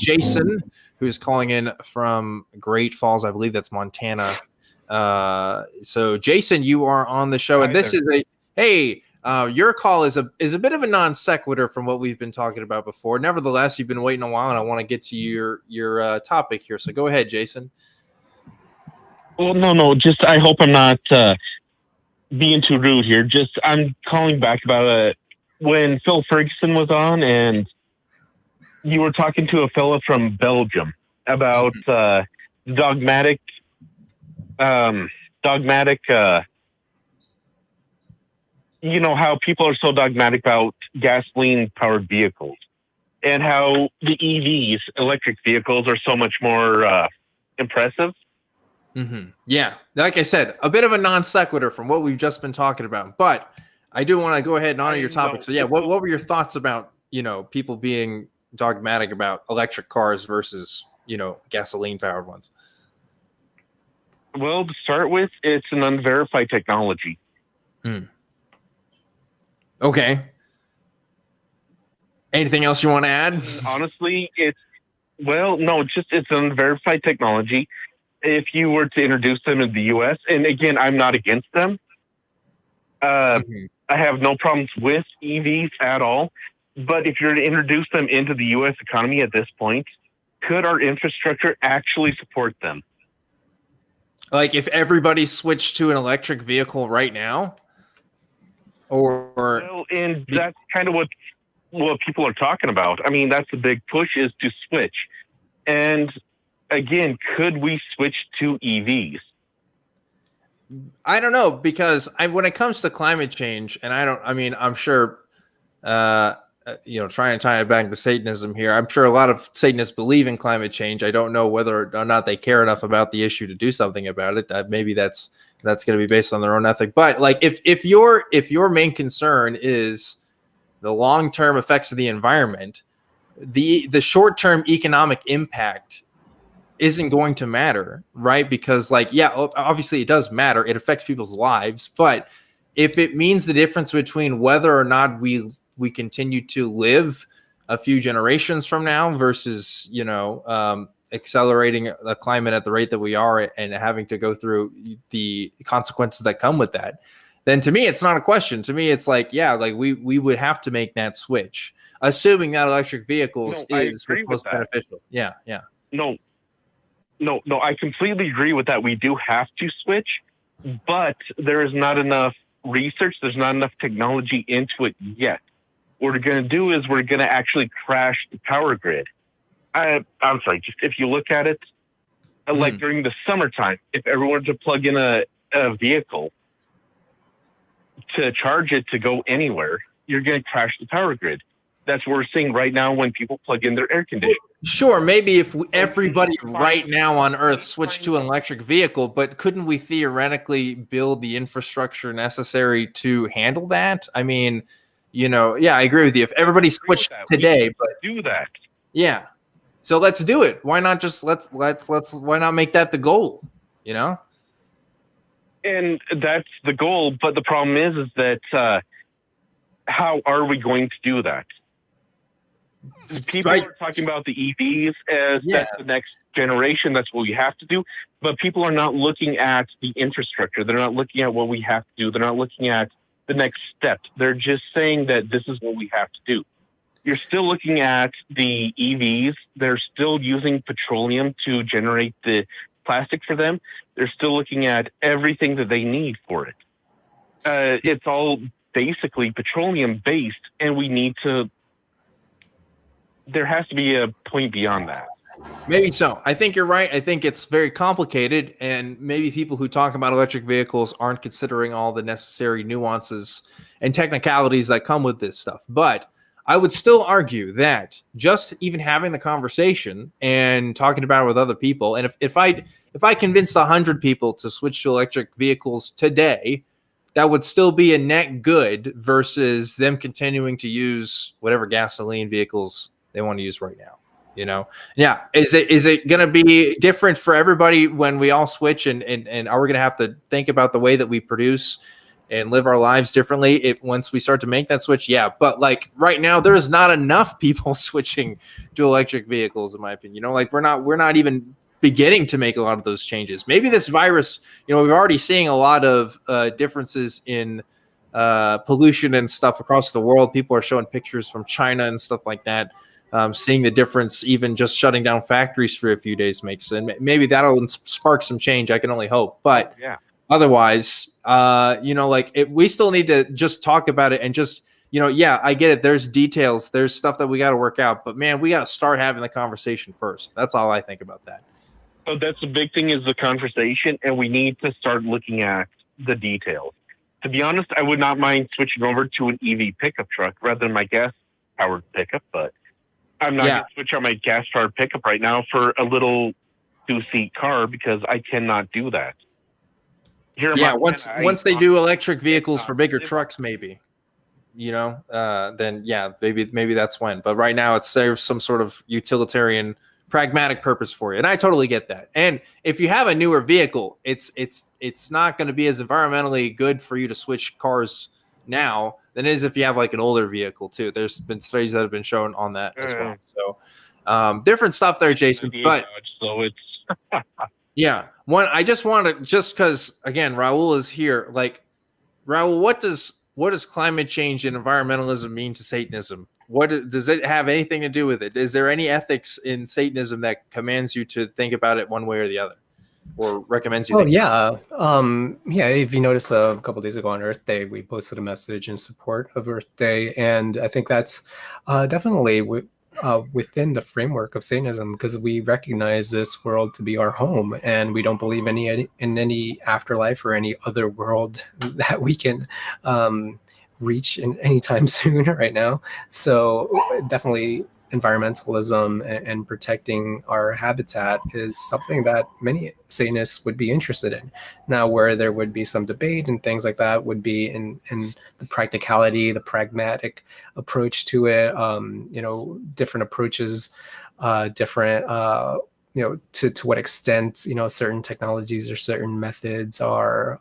Jason, who's calling in from Great Falls. I believe that's Montana. So Jason, you are on the show, and this is your call is a bit of a non sequitur from what we've been talking about before. Nevertheless, you've been waiting a while, and I want to get to your topic here. So go ahead, Jason. Well, no. Just I hope I'm not being too rude here. Just I'm calling back about when Phil Ferguson was on, and you were talking to a fella from Belgium about dogmatic. You know how people are so dogmatic about gasoline-powered vehicles, and how the EVs, electric vehicles, are so much more impressive. Mm-hmm. Yeah, like I said, a bit of a non sequitur from what we've just been talking about, but I do want to go ahead and honor your topic. So yeah, what were your thoughts about people being dogmatic about electric cars versus gasoline-powered ones? Well, to start with, it's an unverified technology. Okay. Anything else you want to add? Honestly, it's an unverified technology. If you were to introduce them in the U.S., and again, I'm not against them. I have no problems with EVs at all. But if you're to introduce them into the U.S. economy at this point, could our infrastructure actually support them? Like if everybody switched to an electric vehicle right now? And that's kind of what people are talking about. I mean, that's the big push, is to switch. And again, could we switch to EVs? I don't know, because when it comes to climate change, and I'm sure, trying to tie it back to Satanism here, I'm sure a lot of Satanists believe in climate change. I don't know whether or not they care enough about the issue to do something about it. Maybe that's going to be based on their own ethic. But like, if your main concern is the long-term effects of the environment, the short-term economic impact isn't going to matter, right? Because obviously it does matter. It affects people's lives. But if it means the difference between whether or not we continue to live a few generations from now versus, accelerating the climate at the rate that we are and having to go through the consequences that come with that, then to me, it's not a question. To me, it's we would have to make that switch, assuming that electric vehicles is most beneficial. Yeah. No, I completely agree with that. We do have to switch, but there is not enough research. There's not enough technology into it yet. What we're going to do is we're going to actually crash the power grid. I'm sorry, just if you look at it, like during the summertime, if everyone were to plug in a vehicle to charge it to go anywhere, you're going to crash the power grid. That's what we're seeing right now when people plug in their air conditioning. Sure, maybe if everybody right now on Earth switched to an electric vehicle, but couldn't we theoretically build the infrastructure necessary to handle that? I mean, I agree with you. If everybody switched today, but do that. Yeah. So let's do it. Why not just why not make that the goal? And that's the goal, but the problem is that how are we going to do that? People are talking about the EVs as that's the next generation. That's what we have to do. But people are not looking at the infrastructure. They're not looking at what we have to do. They're not looking at the next step. They're just saying that this is what we have to do. You're still looking at the EVs. They're still using petroleum to generate the plastic for them. They're still looking at everything that they need for it. It's all basically petroleum based, and we need to. There has to be a point beyond that. Maybe so. I think you're right. I think it's very complicated, and maybe people who talk about electric vehicles aren't considering all the necessary nuances and technicalities that come with this stuff. But I would still argue that just even having the conversation and talking about it with other people, and if I convinced 100 people to switch to electric vehicles today, that would still be a net good versus them continuing to use whatever gasoline vehicles they want to use right now. Yeah. Is it going to be different for everybody when we all switch, and are we going to have to think about the way that we produce and live our lives differently if once we start to make that switch. Yeah, but like right now there's not enough people switching to electric vehicles, in my opinion. You know, like we're not even beginning to make a lot of those changes. Maybe this virus, you know, we're already seeing a lot of differences in pollution and stuff across the world. People are showing pictures from China and stuff like that. Seeing the difference, even just shutting down factories for a few days makes, and maybe that'll spark some change. I can only hope, but yeah. Otherwise, you know, like we still need to just talk about it and just, you know, yeah, I get it. There's details, there's stuff that we got to work out, but man, we got to start having the conversation first. That's all I think about that. So that's the big thing, is the conversation, and we need to start looking at the details. To be honest, I would not mind switching over to an EV pickup truck rather than my gas-powered pickup, but I'm not going to switch on my gas-powered pickup right now for a little 2-seat car because I cannot do that. Once they do electric vehicles for bigger trucks, maybe, you know, then yeah, maybe that's when. But right now, it serves some sort of utilitarian, pragmatic purpose for you, and I totally get that. And if you have a newer vehicle, it's not going to be as environmentally good for you to switch cars now than it is if you have like an older vehicle too. There's been studies that have been shown on that as well. So different stuff there, Jason. But so it's yeah. I just want to, just because again, Raul is here. Like, Raul, what does climate change and environmentalism mean to Satanism? Does it have anything to do with it? Is there any ethics in Satanism that commands you to think about it one way or the other, or recommends you? Yeah. If you notice, a couple of days ago on Earth Day, we posted a message in support of Earth Day, and I think that's definitely within the framework of Satanism, because we recognize this world to be our home, and we don't believe in any afterlife or any other world that we can reach in anytime soon right now. So definitely environmentalism and protecting our habitat is something that many Satanists would be interested in. Now, where there would be some debate and things like that would be in the practicality, the pragmatic approach to it, different approaches, to what extent, certain technologies or certain methods are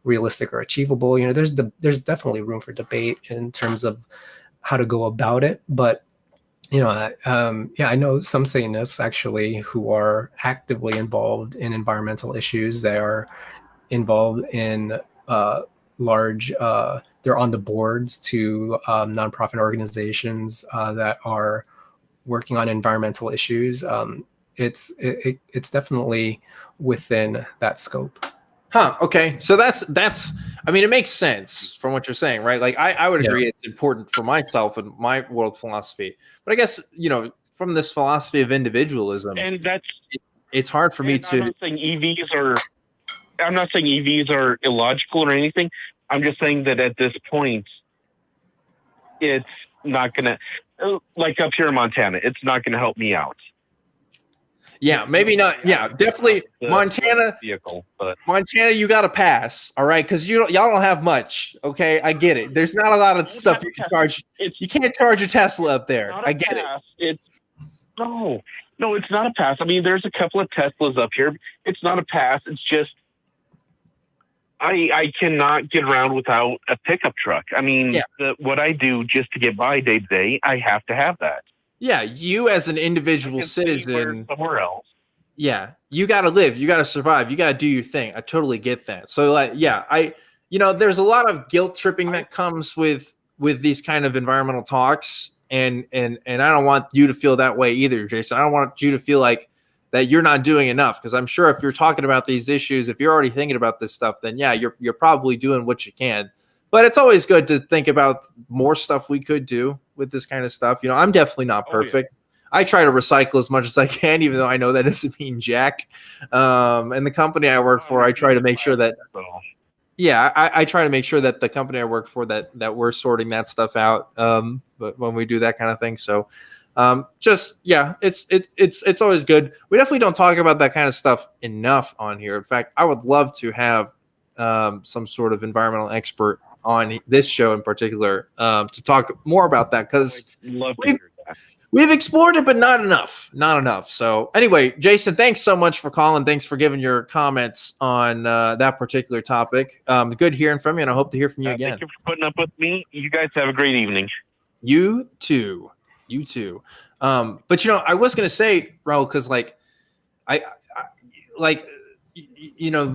realistic or achievable. There's definitely room for debate in terms of how to go about it. But I know some Satanists actually who are actively involved in environmental issues. They are involved in large, they're on the boards to nonprofit organizations that are working on environmental issues. It's definitely within that scope. Huh. Okay. So that's, I mean, it makes sense from what you're saying, right? Like I would agree it's important for myself and my world philosophy, but I guess, from this philosophy of individualism, and it's hard for me to. I'm not saying EVs are illogical or anything. I'm just saying that at this point, it's not going to, like up here in Montana, it's not going to help me out. Yeah, maybe not. Yeah, definitely Montana. Vehicle, but Montana, you got to pass. All right, because y'all don't have much. Okay, I get it. There's not a lot of stuff you can charge. You can't charge a Tesla up there. I get it. No, it's not a pass. I mean, there's a couple of Teslas up here. It's not a pass. It's just I cannot get around without a pickup truck. I mean, what I do just to get by day to day, I have to have that. Yeah, you as an individual citizen, somewhere else. Yeah, you got to live, you got to survive, you got to do your thing. I totally get that. So, like, yeah, there's a lot of guilt tripping that comes with these kind of environmental talks, and I don't want you to feel that way either, Jason. I don't want you to feel like that you're not doing enough, because I'm sure if you're talking about these issues, if you're already thinking about this stuff, then yeah, you're probably doing what you can. But it's always good to think about more stuff we could do with this kind of stuff. I'm definitely not perfect. I try to recycle as much as I can, even though I know that doesn't mean jack. And the company I work for, I try to make sure that, I try to make sure that the company I work for, that we're sorting that stuff out. But when we do that kind of thing. So it's always good. We definitely don't talk about that kind of stuff enough on here. In fact, I would love to have some sort of environmental expert on this show in particular to talk more about that, because we've explored it, but not enough. So anyway, Jason, thanks so much for calling. Thanks for giving your comments on that particular topic. Good hearing from you, and I hope to hear from you again. Thank you for putting up with me. You guys have a great evening. You too. But I was going to say, Raul, because I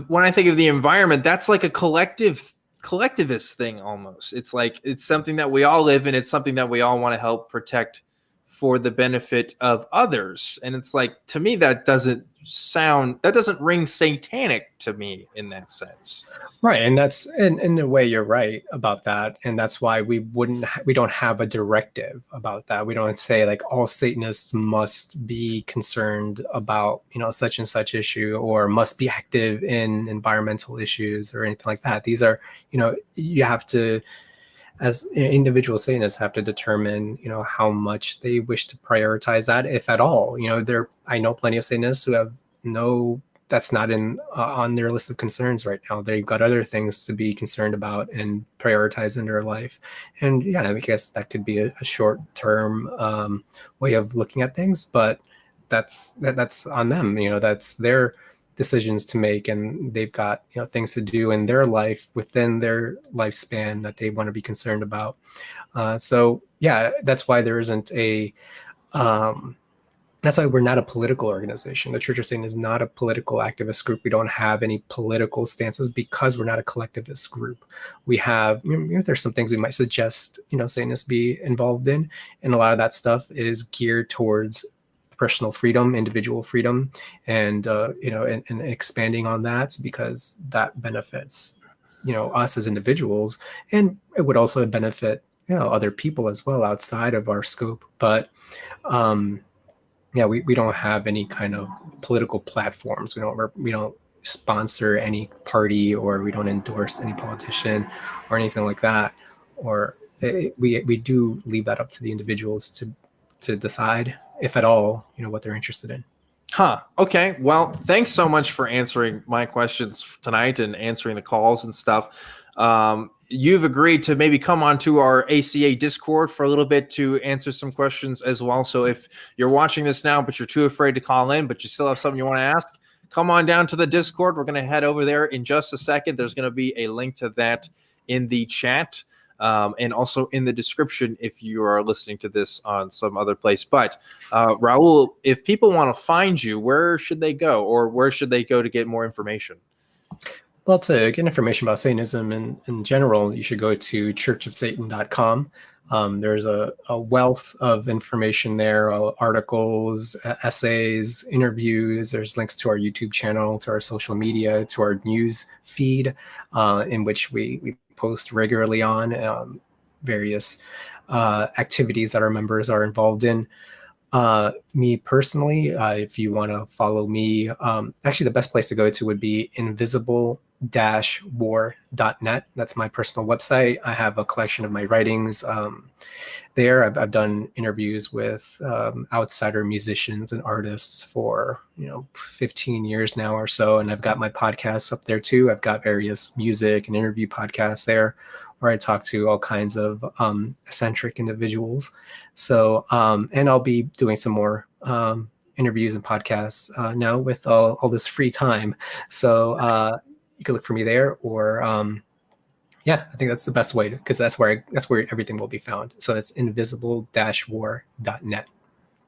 when I think of the environment, that's like a collectivist thing almost. It's like it's something that we all live in. It's something that we all want to help protect for the benefit of others. And it's like, to me, that doesn't ring satanic to me in that sense. Right. And that's in a way, you're right about that. And that's why we don't have a directive about that. We don't say like all Satanists must be concerned about, such and such issue, or must be active in environmental issues or anything like that. These are, you have to, as individual Satanists, have to determine, how much they wish to prioritize that, if at all. I know plenty of Satanists who have that's not on their list of concerns right now. They've got other things to be concerned about and prioritize in their life. And yeah, I guess that could be a short-term way of looking at things, but that's on them. That's their decisions to make, and they've got things to do in their life within their lifespan that they want to be concerned about. So yeah, that's why there isn't that's why we're not a political organization. The Church of Satan is not a political activist group. We don't have any political stances because we're not a collectivist group. We have, there's some things we might suggest, Satanists be involved in. And a lot of that stuff is geared towards personal freedom, individual freedom, and, and expanding on that, because that benefits, us as individuals. And it would also benefit, other people as well outside of our scope. But, yeah, we don't have any kind of political platforms. We don't sponsor any party, or we don't endorse any politician or anything like that. Or we do leave that up to the individuals to decide, if at all, what they're interested in. Huh. Okay. Well, thanks so much for answering my questions tonight and answering the calls and stuff. You've agreed to maybe come onto our ACA Discord for a little bit to answer some questions as well. So if you're watching this now, but you're too afraid to call in, but you still have something you want to ask, come on down to the Discord. We're going to head over there in just a second. There's going to be a link to that in the chat, and also in the description if you are listening to this on some other place. But Raul, if people want to find you, where should they go, or where should they go to get more information? Well, to get information about Satanism in general, you should go to churchofsatan.com. There's a wealth of information there, articles, essays, interviews. There's links to our YouTube channel, to our social media, to our news feed, in which we post regularly on various activities that our members are involved in. Me personally, if you want to follow me, actually the best place to go to would be invisible-war.net. That's my personal website. I have a collection of my writings there. I've done interviews with outsider musicians and artists for 15 years now or so, and I've got my podcasts up there too. I've got various music and interview podcasts there, where I talk to all kinds of eccentric individuals. So, and I'll be doing some more interviews and podcasts now with all this free time. So you can look for me there, or yeah, I think that's the best way, because that's where everything will be found. So that's invisible-war.net.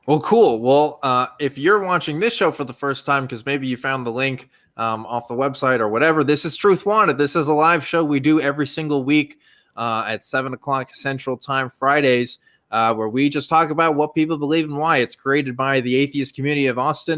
Well, cool. Well, if you're watching this show for the first time, because maybe you found the link off the website or whatever, this is Truth Wanted. This is a live show we do every single week at 7 o'clock Central Time, Fridays, where we just talk about what people believe and why. It's created by the atheist community of Austin.